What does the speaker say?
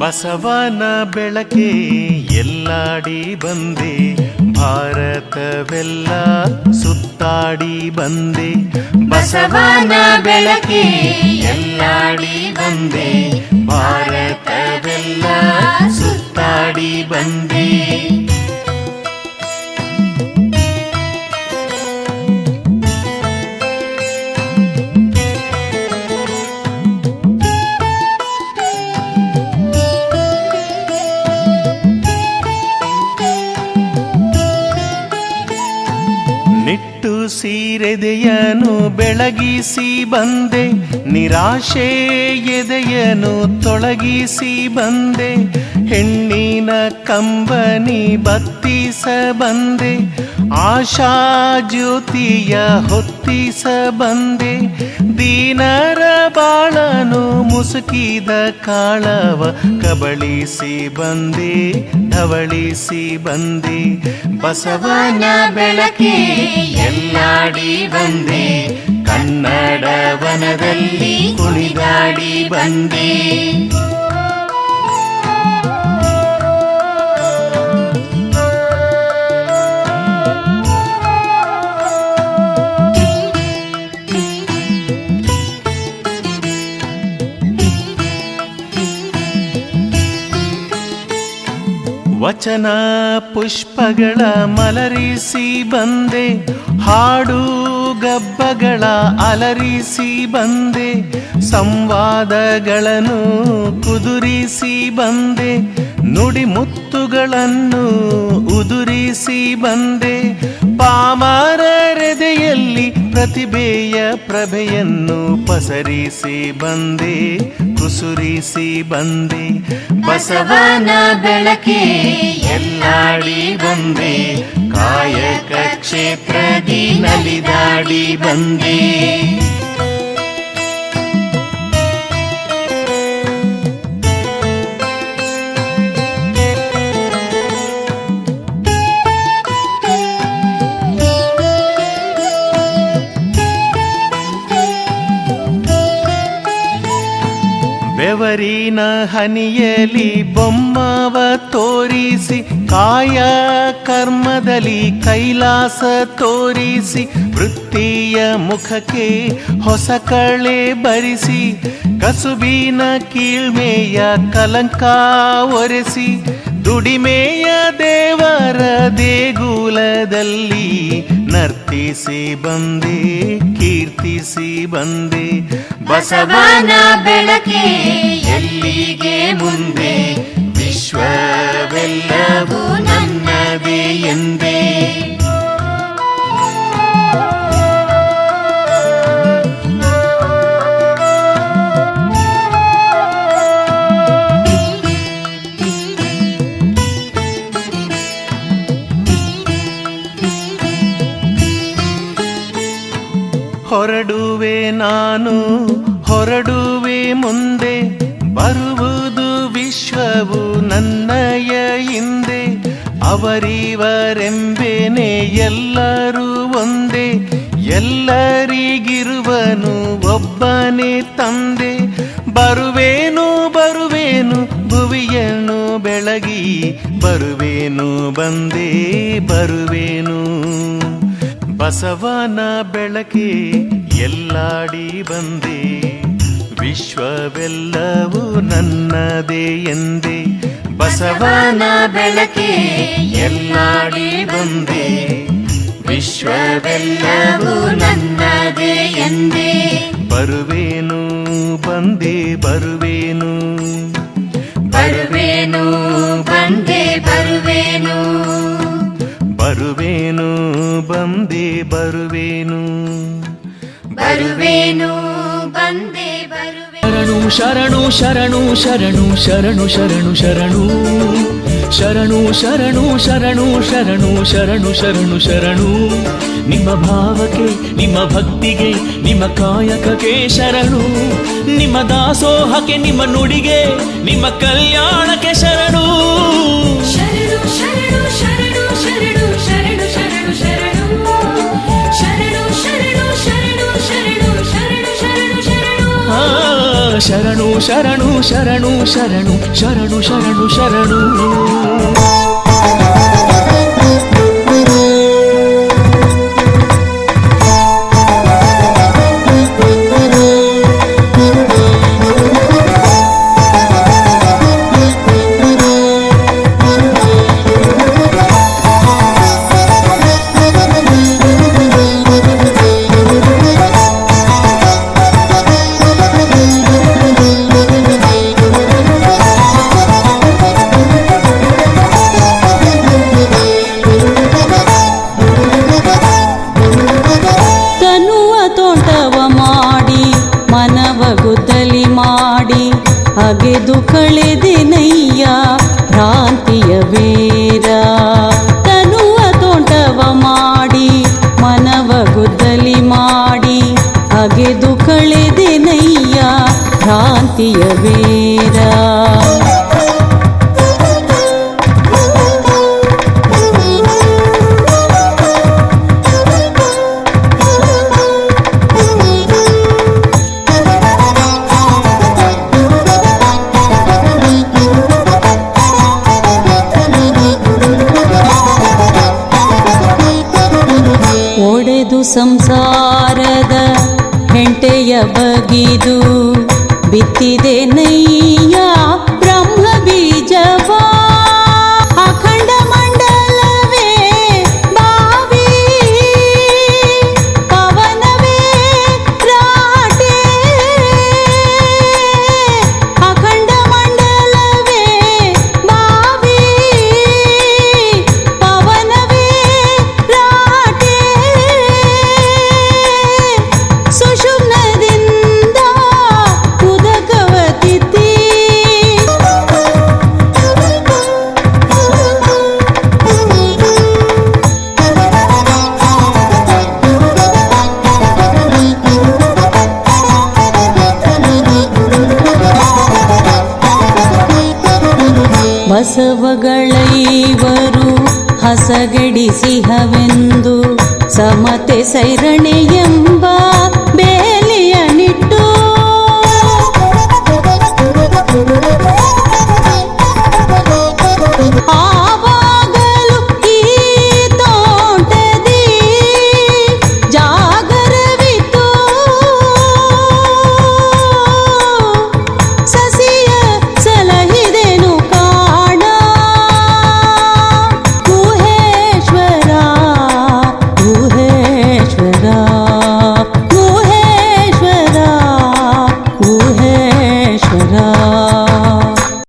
ಬಸವನ ಬೆಳಕೆ ಎಲ್ಲಾಡಿ ಬಂದೆ, ಭಾರತವೆಲ್ಲ ಸುತ್ತಾಡಿ ಬಂದೆ. ಬಸವನ ಬೆಳಕೆ ಎಲ್ಲಾಡಿ ಬಂದೆ, ಭಾರತವೆಲ್ಲ ಸುತ್ತಾಡಿ ಬಂದೆ. ನಿಟ್ಟು ಸೀರೆದೆಯನು ಬೆಳಗಿಸಿ ಬಂದೆ, ನಿರಾಶೆ ಎದೆಯನು ತೊಳಗಿಸಿ ಬಂದೆ. ಹೆಣ್ಣಿನ ಕಂಬನಿ ಬತ್ತಿಸ ಬಂದೆ, ಆಶಾ ಜ್ಯೋತಿಯ ಹೊತ್ತಿಸ ಬಂದೆ. ದೀನರ ಬಾಳನು ಮುಸುಕಿದ ಕಾಳವ ಕಬಳಿಸಿ ಬಂದೆ, ಧವಳಿಸಿ ಬಂದೆ. ಬಸವನ ಬೆಳಕೆ ಎಲ್ಲಾಡಿ ಬಂದೆ, ಕನ್ನಡ ವನದಲ್ಲಿ ಕುಣಿದಾಡಿ ಬಂದೆ. ವಚನ ಪುಷ್ಪಗಳ ಮಲರಿಸಿ ಬಂದೆ, ಹಾಡು ಗಬ್ಬಗಳ ಅಲರಿಸಿ ಬಂದೆ. ಸಂವಾದಗಳನ್ನು ಕುದುರಿಸಿ ಬಂದೆ, ನುಡಿ ಮುತ್ತುಗಳನ್ನು ಉದುರಿಸಿ ಬಂದೆ. ಪಾಮರರೆದೆಯಲ್ಲಿ ಪ್ರತಿಭೆಯ ಪ್ರಭೆಯನ್ನು ಪಸರಿಸಿ ಬಂದೆ, ಕುಸುರಿಸಿ ಬಂದೆ. ಬಸವನ ಬೆಳಕೆ ಎಲ್ಲಾಡಿ ಬಂದೆ, ಕಾಯಕ ಕ್ಷೇತ್ರದಿ ನಲಿದಾಡಿ ಬಂದೆ. ಬೆವರಿನ ಹನಿಯಲಿ ಬೊಮ್ಮವ ತೋರಿಸಿ, ಕಾಯ ಕರ್ಮದಲ್ಲಿ ಕೈಲಾಸ ತೋರಿಸಿ. ವೃತ್ತಿಯ ಮುಖಕ್ಕೆ ಹೊಸ ಕಳೆ ಬರಿಸಿ, ಕಸುಬಿನ ಕೀಳ್ಮೆಯ ಕಲಂಕ ಒರೆಸಿ. ದುಡಿಮೆಯ ದೇವರ ದೇಗುಲದಲ್ಲಿ ನರ್ತಿಸಿ ಬಂದೆ, ಕೀರ್ತಿಸಿ ಬಂದೆ. ಬಸವನ ಬೆಳಕೆ ಎಲ್ಲಿಗೆ ಮುಂದೆ, ವಿಶ್ವವೆಲ್ಲವೂ ನನ್ನದೇ ಎಂದೇ. ಹೊರಡುವೆ ನಾನು, ಹೊರಡುವೆ ಮುಂದೆ, ಬರುವುದು ವಿಶ್ವವು ನನ್ನಯ ಹಿಂದೆ. ಅವರಿವರೆಂಬೇನೆ ಎಲ್ಲರೂ ಒಂದೇ, ಎಲ್ಲರಿಗಿರುವನು ಒಬ್ಬನೇ ತಂದೆ. ಬರುವೇನು ಬರುವೇನು ಭುವಿಯನ್ನು ಬೆಳಗಿ, ಬರುವೇನು ಬಂದೇ ಬರುವೇನು. ಬಸವನ ಬೆಳಕೆ ಎಲ್ಲಾಡಿ ಬಂದೆ, ವಿಶ್ವವೆಲ್ಲವೂ ನನ್ನದೇ ಎಂದೆ. ಬಸವನ ಬೆಳಕೆ ಎಲ್ಲಾಡಿ ಬಂದೆ, ವಿಶ್ವವೆಲ್ಲವೂ ನನ್ನದೇ ಎಂದೆ. ಬರುವೇನು ಬಂದೆ ಬರುವೇನು, ಬರುವೇನು ಬಂದೆ ಬರುವೇನು. ಬರುವೇನು ಬಂದೆ ಬರುವೇನು, ಬರುವೇನು ಬಂದೆ ಬರುವೇನು. ಶರಣು ಶರಣು ಶರಣು ಶರಣು ಶರಣು ಶರಣು ಶರಣು ಶರಣು ಶರಣು ಶರಣು ಶರಣು ಶರಣು ಶರಣು. ನಿಮ್ಮ ಭಾವಕ್ಕೆ, ನಿಮ್ಮ ಭಕ್ತಿಗೆ, ನಿಮ್ಮ ಕಾಯಕಕ್ಕೆ ಶರಣು. ನಿಮ್ಮ ದಾಸೋಹಕ್ಕೆ, ನಿಮ್ಮ ನುಡಿಗೆ, ನಿಮ್ಮ ಕಲ್ಯಾಣಕ್ಕೆ ಶರಣು. ಶರಣು ಶರಣು ಶರಣು ಶರಣು ಶರಣು ಶರಣು ಶರಣು ಶರಣು ಶರಣು ಶರಣು ಶರಣು ಶರಣು ಶರಣು ಶರಣು. ಶರಣು ಶರಣು ಶರಣು ಶರಣು ಶರಣು ಶರಣು ಶರಣು ಅಗೆದು ಕಳೆದೆನಯ್ಯ ಭ್ರಾಂತಿಯ ಬೇರ ತನುವ ತೋಂಟವ ಮಾಡಿ ಮನವ ಗುದ್ದಲಿ ಮಾಡಿ ಅಗೆದು ಕಳೆದೆನಯ್ಯ ಭ್ರಾಂತಿಯ ಬೇರ ಸಂಸಾರದ ಹೆಂಟೆಯ ಬಗಿದು ಬಿತ್ತಿದೆ ನಯ್ಯ ಬ್ರಹ್ಮ ಬೀಜವಾ ಅಖಂಡ ಮಂಡಲವೇ ಬಾವಿ ಪವನವೇ ರಾಟೆ ಅಖಂಡ ಮಂಡಲವೇ ಬಾವಿ ಪವನವೇ ರಾಟೆ ಸುಷುಮ್ನದಿಂದ ಉದಕವತಿತಿ ಬಸವಗಳೈವರು ಹಸಗಡಿಸಿಹವೆಂದು ಸಮತೆ ಸೈರಣೆ ಎಂಬ